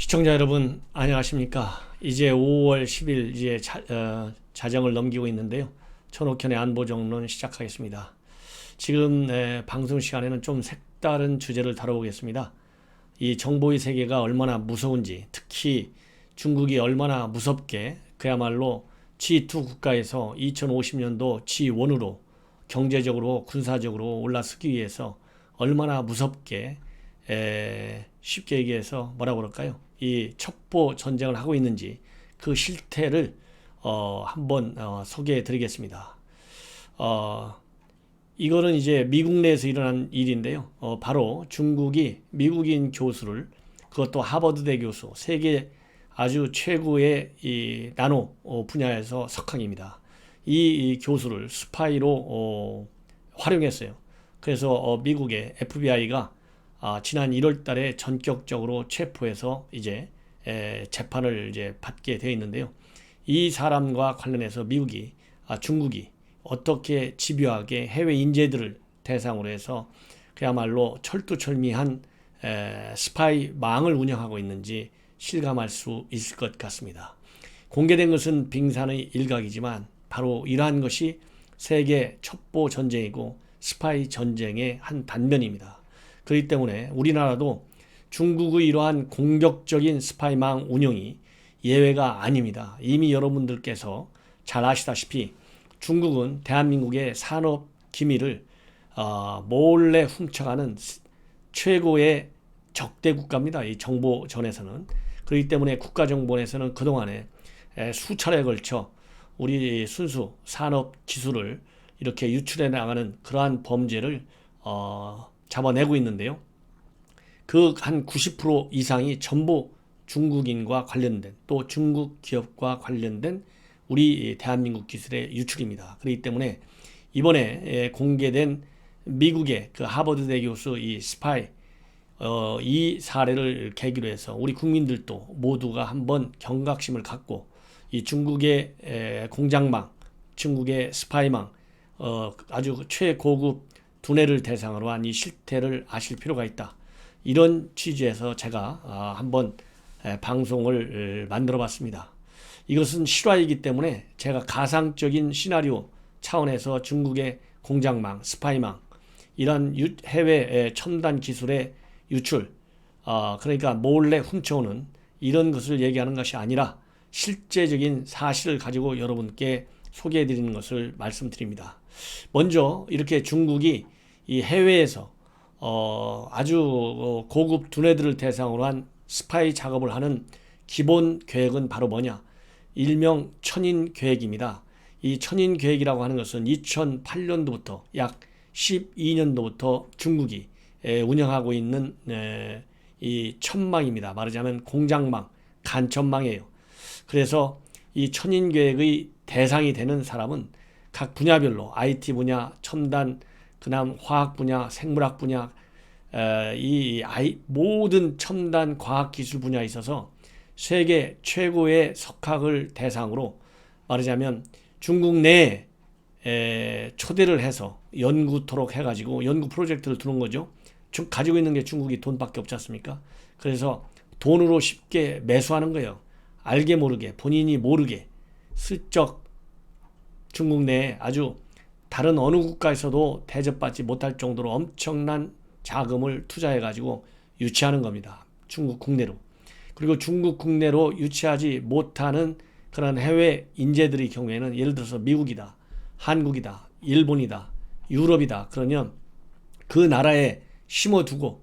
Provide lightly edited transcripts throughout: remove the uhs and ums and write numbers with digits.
시청자 여러분 안녕하십니까. 이제 5월 10일 이제 자정을 넘기고 있는데요. 천옥현의 안보정론 시작하겠습니다. 지금 방송 시간에는 좀 색다른 주제를 다뤄보겠습니다. 이 정보의 세계가 얼마나 무서운지, 특히 중국이 얼마나 무섭게 그야말로 G2 국가에서 2050년도 G1으로 경제적으로 군사적으로 올라서기 위해서 얼마나 무섭게 쉽게 얘기해서 뭐라고 그럴까요? 이 첩보 전쟁을 하고 있는지 그 실태를 한번 소개해 드리겠습니다. 이거는 이제 미국 내에서 일어난 일인데요. 바로 중국이 미국인 교수를, 그것도 하버드대 교수, 세계 아주 최고의 이 나노 분야에서 석학입니다. 이 교수를 스파이로 활용했어요. 그래서 미국의 FBI가 지난 1월 달에 전격적으로 체포해서 이제 재판을 이제 받게 되어 있는데요. 이 사람과 관련해서 미국이 중국이 어떻게 집요하게 해외 인재들을 대상으로 해서 그야말로 철두철미한 스파이망을 운영하고 있는지 실감할 수 있을 것 같습니다. 공개된 것은 빙산의 일각이지만 바로 이러한 것이 세계 첩보 전쟁이고 스파이 전쟁의 한 단면입니다. 그렇기 때문에 우리나라도 중국의 이러한 공격적인 스파이망 운영이 예외가 아닙니다. 이미 여러분들께서 잘 아시다시피 중국은 대한민국의 산업 기밀을 몰래 훔쳐가는 최고의 적대 국가입니다. 이 정보전에서는. 그렇기 때문에 국가정보원에서는 그동안에 수차례에 걸쳐 우리 순수 산업 기술을 이렇게 유출해 나가는 그러한 범죄를 잡아내고 있는데요. 그 한 90% 이상이 전부 중국인과 관련된, 또 중국 기업과 관련된 우리 대한민국 기술의 유출입니다. 그렇기 때문에 이번에 공개된 미국의 그 하버드대 교수 이 스파이 이 사례를 계기로 해서 우리 국민들도 모두가 한번 경각심을 갖고 이 중국의 공작망, 중국의 스파이망, 아주 최고급 두뇌를 대상으로 한 이 실태를 아실 필요가 있다. 이런 취지에서 제가 한번 방송을 만들어 봤습니다. 이것은 실화이기 때문에 제가 가상적인 시나리오 차원에서 중국의 공작망, 스파이망, 이런 해외 첨단 기술의 유출, 그러니까 몰래 훔쳐오는 이런 것을 얘기하는 것이 아니라 실제적인 사실을 가지고 여러분께 소개해 드리는 것을 말씀드립니다. 먼저 이렇게 중국이 이 해외에서 아주 고급 두뇌들을 대상으로 한 스파이 작업을 하는 기본 계획은 바로 뭐냐? 일명 천인 계획입니다. 이 천인 계획이라고 하는 것은 2008년도부터 약 12년도부터 중국이 운영하고 있는 이 천망입니다. 말하자면 공작망, 간첩망이에요. 그래서 이 천인 계획의 대상이 되는 사람은 각 분야별로 IT 분야, 첨단, 그다음 화학 분야, 생물학 분야, 모든 첨단 과학 기술 분야에 있어서 세계 최고의 석학을 대상으로 말하자면 중국 내에 초대를 해서 연구토록 해가지고 연구 프로젝트를 두는 거죠. 가지고 있는 게 중국이 돈밖에 없지 않습니까? 그래서 돈으로 쉽게 매수하는 거예요. 알게 모르게, 본인이 모르게 슬쩍 중국 내에 아주 다른 어느 국가에서도 대접받지 못할 정도로 엄청난 자금을 투자해가지고 유치하는 겁니다. 중국 국내로. 그리고 중국 국내로 유치하지 못하는 그런 해외 인재들의 경우에는 예를 들어서 미국이다, 한국이다, 일본이다, 유럽이다. 그러면 그 나라에 심어두고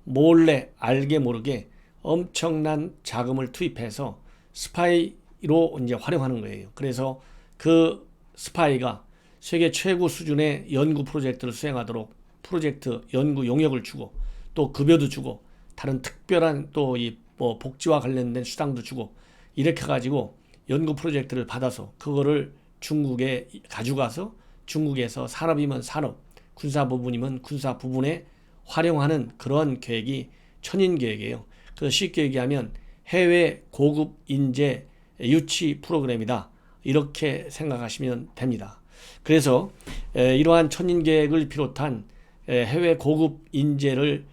몰래 알게 모르게 엄청난 자금을 투입해서 스파이로 이제 활용하는 거예요. 그래서 그 스파이가 세계 최고 수준의 연구 프로젝트를 수행하도록 프로젝트 연구 용역을 주고 또 급여도 주고 다른 특별한 또 이 복지와 관련된 수당도 주고 이렇게 가지고 연구 프로젝트를 받아서 그거를 중국에 가져가서 중국에서 산업이면 산업, 군사 부분이면 군사 부분에 활용하는 그런 계획이 천인 계획이에요. 그래서 쉽게 얘기하면 해외 고급 인재 유치 프로그램이다. 이렇게 생각하시면 됩니다. 그래서 이러한 천인 계획을 비롯한 해외 고급 인재를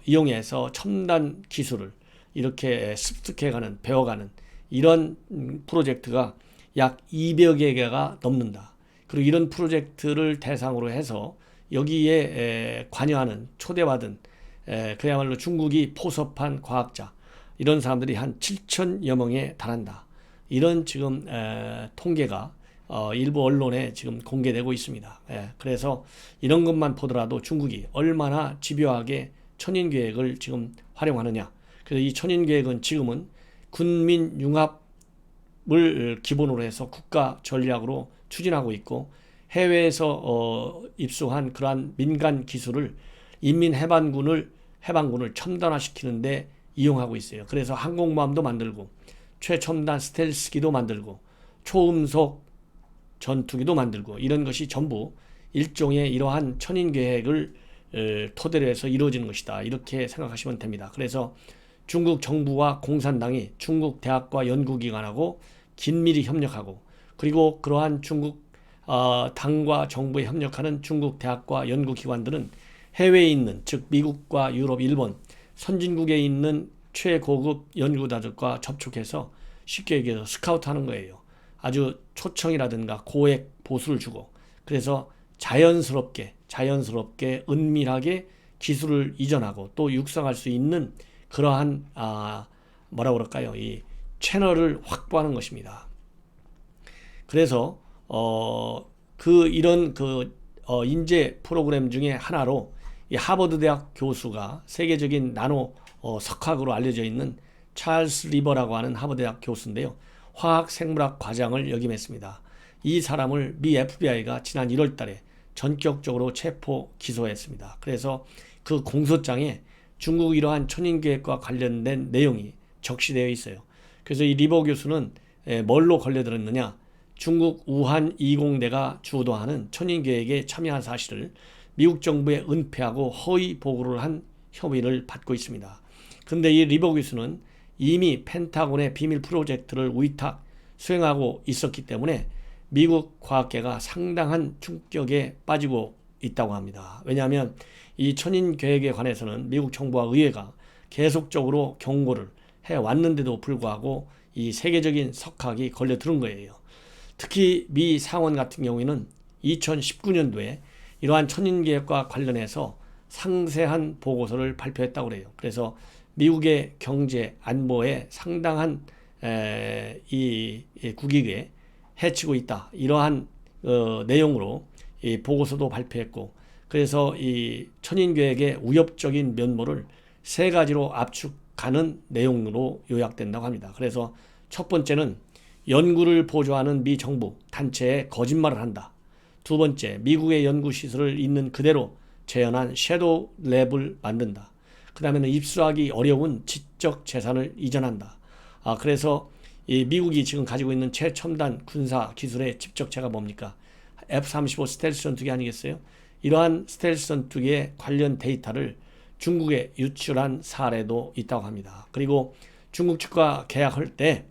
이용해서 첨단 기술을 이렇게 습득해가는, 배워가는 이런 프로젝트가 약 200여 개가 넘는다. 그리고 이런 프로젝트를 대상으로 해서 여기에 관여하는, 초대받은 그야말로 중국이 포섭한 과학자, 이런 사람들이 한 7천여 명에 달한다. 이런 지금 통계가 일부 언론에 지금 공개되고 있습니다. 그래서 이런 것만 보더라도 중국이 얼마나 집요하게 천인계획을 지금 활용하느냐. 그래서 이 천인계획은 지금은 군민 융합을 기본으로 해서 국가 전략으로 추진하고 있고, 해외에서 입수한 그러한 민간 기술을 인민해방군을 첨단화시키는데 이용하고 있어요. 그래서 항공모함도 만들고, 최첨단 스텔스기도 만들고, 초음속 전투기도 만들고, 이런 것이 전부 일종의 이러한 천인계획을 토대로 해서 이루어지는 것이다. 이렇게 생각하시면 됩니다. 그래서 중국 정부와 공산당이 중국 대학과 연구기관하고 긴밀히 협력하고, 그리고 그러한 중국 당과 정부에 협력하는 중국 대학과 연구기관들은 해외에 있는, 즉 미국과 유럽, 일본 선진국에 있는 최고급 연구자들과 접촉해서 쉽게 얘기해서 스카우트하는 거예요. 아주 초청이라든가 고액 보수를 주고, 그래서 자연스럽게 은밀하게 기술을 이전하고 또 육성할 수 있는 그러한 뭐라 그럴까요? 이 채널을 확보하는 것입니다. 그래서 이런 인재 프로그램 중에 하나로 이 하버드 대학 교수가 세계적인 나노 석학으로 알려져 있는 찰스 리버라고 하는 하버드 대학 교수인데요. 화학 생물학 과장을 역임했습니다. 이 사람을 미 FBI가 지난 1월 달에 전격적으로 체포 기소했습니다. 그래서 그 공소장에 중국 이러한 천인계획과 관련된 내용이 적시되어 있어요. 그래서 이 리버 교수는 뭘로 걸려들었느냐? 중국 우한 20대가 주도하는 천인계획에 참여한 사실을 미국 정부에 은폐하고 허위 보고를 한 혐의를 받고 있습니다. 그런데 이 리버 교수는 이미 펜타곤의 비밀 프로젝트를 위탁 수행하고 있었기 때문에 미국 과학계가 상당한 충격에 빠지고 있다고 합니다. 왜냐하면 이 천인계획에 관해서는 미국 정부와 의회가 계속적으로 경고를 해왔는데도 불구하고 이 세계적인 석학이 걸려들은 거예요. 특히 미 상원 같은 경우에는 2019년도에 이러한 천인계획과 관련해서 상세한 보고서를 발표했다고 그래요. 그래서 미국의 경제 안보에 상당한 이 국익에 해치고 있다. 이러한 내용으로 이 보고서도 발표했고, 그래서 이 천인계획의 위협적인 면모를 세 가지로 압축하는 내용으로 요약된다고 합니다. 그래서 첫 번째는 연구를 보조하는 미 정부 단체에 거짓말을 한다. 두 번째, 미국의 연구시설을 있는 그대로 재현한 섀도우 랩을 만든다. 그 다음에는 입수하기 어려운 지적 재산을 이전한다. 그래서 이 미국이 지금 가지고 있는 최첨단 군사 기술의 집적체가 뭡니까? F-35 스텔스 전투기 아니겠어요? 이러한 스텔스 전투기의 관련 데이터를 중국에 유출한 사례도 있다고 합니다. 그리고 중국 측과 계약할 때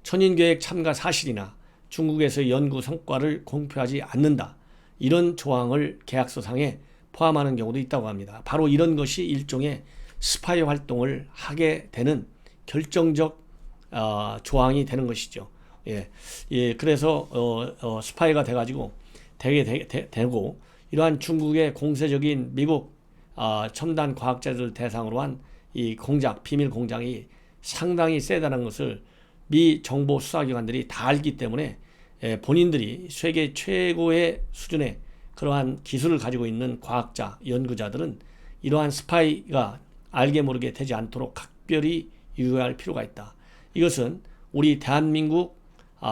천인계획 참가 사실이나 중국에서 연구 성과를 공표하지 않는다. 이런 조항을 계약서상에 포함하는 경우도 있다고 합니다. 바로 이런 것이 일종의 스파이 활동을 하게 되는 결정적 조항이 되는 것이죠. 그래서 스파이가 돼가지고 되고, 이러한 중국의 공세적인 미국 첨단 과학자들 대상으로 한 이 공작, 비밀 공작이 상당히 세다는 것을 미 정보 수사기관들이 다 알기 때문에 본인들이 세계 최고의 수준의 그러한 기술을 가지고 있는 과학자, 연구자들은 이러한 스파이가 알게 모르게 되지 않도록 각별히 유의할 필요가 있다. 이것은 우리 대한민국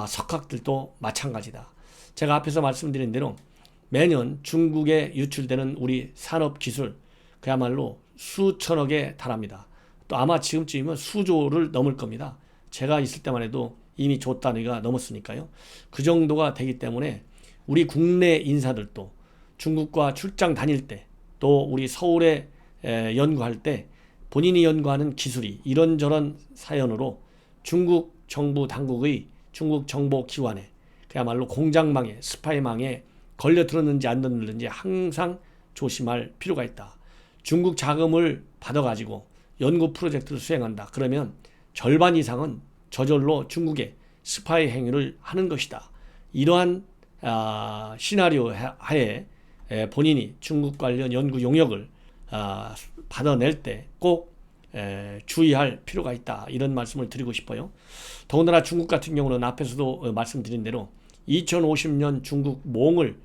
석학들도 마찬가지다. 제가 앞에서 말씀드린 대로 매년 중국에 유출되는 우리 산업기술 그야말로 수천억에 달합니다. 또 아마 지금쯤이면 수조를 넘을 겁니다. 제가 있을 때만 해도 이미 조 단위가 넘었으니까요. 그 정도가 되기 때문에 우리 국내 인사들도 중국과 출장 다닐 때, 또 우리 서울에 연구할 때 본인이 연구하는 기술이 이런저런 사연으로 중국 정부 당국의 중국 정보기관에 그야말로 공작망에, 스파이망에 걸려들었는지 안 들었는지 항상 조심할 필요가 있다. 중국 자금을 받아가지고 연구 프로젝트를 수행한다. 그러면 절반 이상은 저절로 중국의 스파이 행위를 하는 것이다. 이러한 시나리오 하에 본인이 중국 관련 연구 용역을 받아낼 때 꼭 주의할 필요가 있다. 이런 말씀을 드리고 싶어요. 더군다나 중국 같은 경우는 앞에서도 말씀드린 대로 2050년 중국 몽을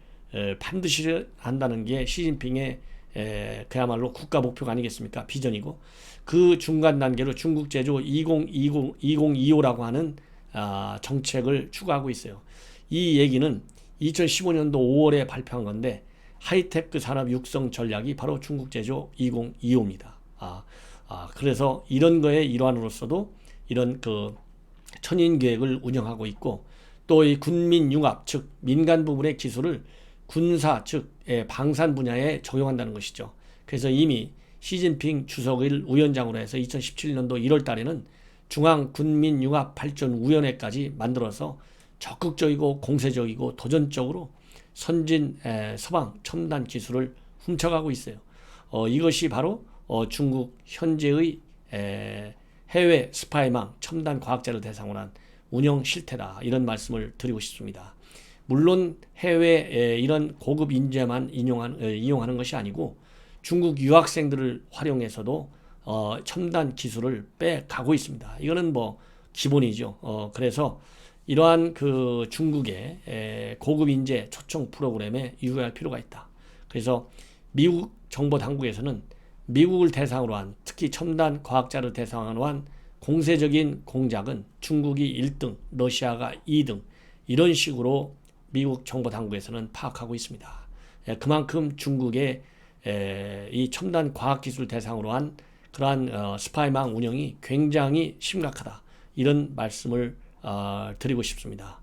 반드시 한다는 게 시진핑의 그야말로 국가 목표가 아니겠습니까? 비전이고 그 중간 단계로 중국 제조 2025라고 하는 정책을 추구하고 있어요. 이 얘기는 2015년도 5월에 발표한 건데 하이테크 산업 육성 전략이 바로 중국 제조 2025입니다. 그래서 이런 거의 일환으로서도 이런 그 천인 계획을 운영하고 있고 또 이 군민 융합 즉 민간 부분의 기술을 군사 즉 방산 분야에 적용한다는 것이죠. 그래서 이미 시진핑 주석을 위원장으로 해서 2017년도 1월 달에는 중앙군민융합발전위원회까지 만들어서 적극적이고 공세적이고 도전적으로 선진 서방 첨단 기술을 훔쳐가고 있어요. 이것이 바로 중국 현재의 해외 스파이망 첨단 과학자를 대상으로 한 운영 실태다. 이런 말씀을 드리고 싶습니다. 물론 해외 이런 고급 인재만 이용하는 것이 아니고 중국 유학생들을 활용해서도 첨단 기술을 빼가고 있습니다. 이거는 뭐 기본이죠. 그래서 이러한 그 중국의 고급 인재 초청 프로그램에 유의할 필요가 있다. 그래서 미국 정보 당국에서는 미국을 대상으로 한 특히 첨단 과학자를 대상으로 한 공세적인 공작은 중국이 1등, 러시아가 2등 이런 식으로 미국 정보 당국에서는 파악하고 있습니다. 그만큼 중국의 이 첨단 과학기술 대상으로 한 그러한 스파이망 운영이 굉장히 심각하다. 이런 말씀을 드리고 싶습니다.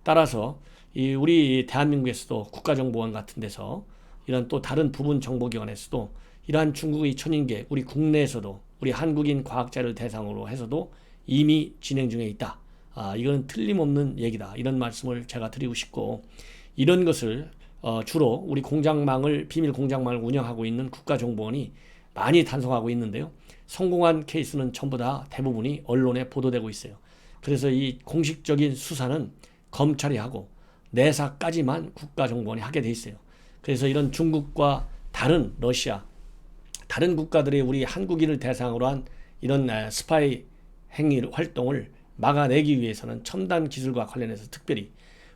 따라서 우리 대한민국에서도 국가정보원 같은 데서 이런 또 다른 부분 정보기관에서도 이러한 중국의 천인계 우리 국내에서도 우리 한국인 과학자를 대상으로 해서도 이미 진행 중에 있다. 이건 틀림없는 얘기다. 이런 말씀을 제가 드리고 싶고 이런 것을 주로 우리 공작망을 비밀 공작망을 운영하고 있는 국가정보원이 많이 단속하고 있는데요. 성공한 케이스는 전부 다 대부분이 언론에 보도되고 있어요. 그래서 이 공식적인 수사는 검찰이 하고 내사까지만 국가정보원이 하게 돼 있어요. 그래서 이런 중국과 다른 러시아 다른 국가들이 우리 한국인을 대상으로 한 이런 스파이 행위 활동을 막아내기 위해서는 첨단 기술과 관련해서 특별히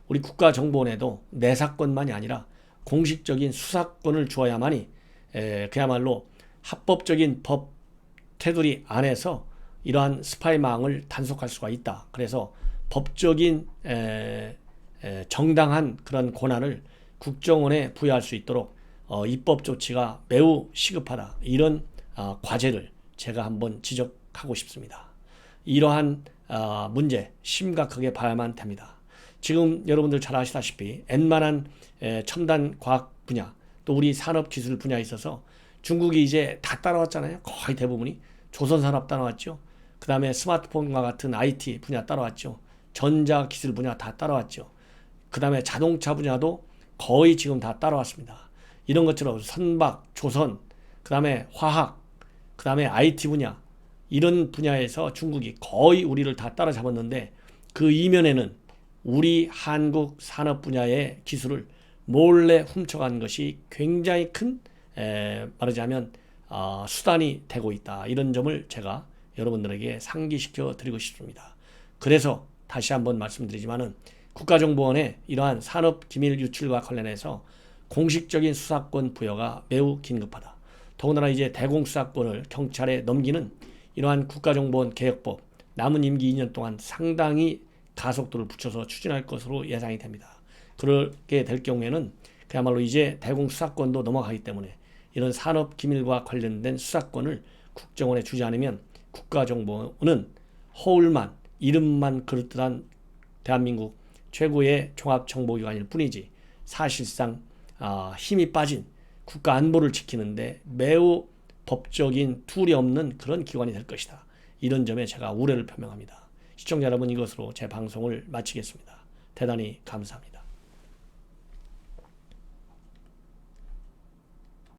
우리 국가정보원에도 내사권만이 아니라 공식적인 수사권을 주어야만이 그야말로 합법적인 법 테두리 안에서 이러한 스파이망을 단속할 수가 있다. 그래서 법적인 정당한 그런 권한을 국정원에 부여할 수 있도록 입법 조치가 매우 시급하다. 이런 과제를 제가 한번 지적하고 싶습니다. 이러한 문제 심각하게 봐야만 됩니다. 지금 여러분들 잘 아시다시피 웬만한 첨단 과학 분야 또 우리 산업기술 분야에 있어서 중국이 이제 다 따라왔잖아요. 거의 대부분이 조선산업 따라왔죠. 그 다음에 스마트폰과 같은 IT 분야 따라왔죠. 전자기술 분야 다 따라왔죠. 그 다음에 자동차 분야도 거의 지금 다 따라왔습니다. 이런 것처럼 선박, 조선, 그 다음에 화학, 그 다음에 IT 분야 이런 분야에서 중국이 거의 우리를 다 따라잡았는데 그 이면에는 우리 한국 산업 분야의 기술을 몰래 훔쳐간 것이 굉장히 큰 말하자면 수단이 되고 있다. 이런 점을 제가 여러분들에게 상기시켜 드리고 싶습니다. 그래서 다시 한번 말씀드리지만은 국가정보원의 이러한 산업기밀 유출과 관련해서 공식적인 수사권 부여가 매우 긴급하다. 더군다나 이제 대공수사권을 경찰에 넘기는 이러한 국가정보원 개혁법 남은 임기 2년 동안 상당히 가속도를 붙여서 추진할 것으로 예상이 됩니다. 그렇게 될 경우에는 그야말로 이제 대공수사권도 넘어가기 때문에 이런 산업기밀과 관련된 수사권을 국정원에 주지 않으면 국가정보원은 허울만 이름만 그럴듯한 대한민국 최고의 종합정보기관일 뿐이지 사실상 힘이 빠진 국가 안보를 지키는데 매우 법적인 툴이 없는 그런 기관이 될 것이다. 이런 점에 제가 우려를 표명합니다. 시청자 여러분, 이것으로 제 방송을 마치겠습니다. 대단히 감사합니다.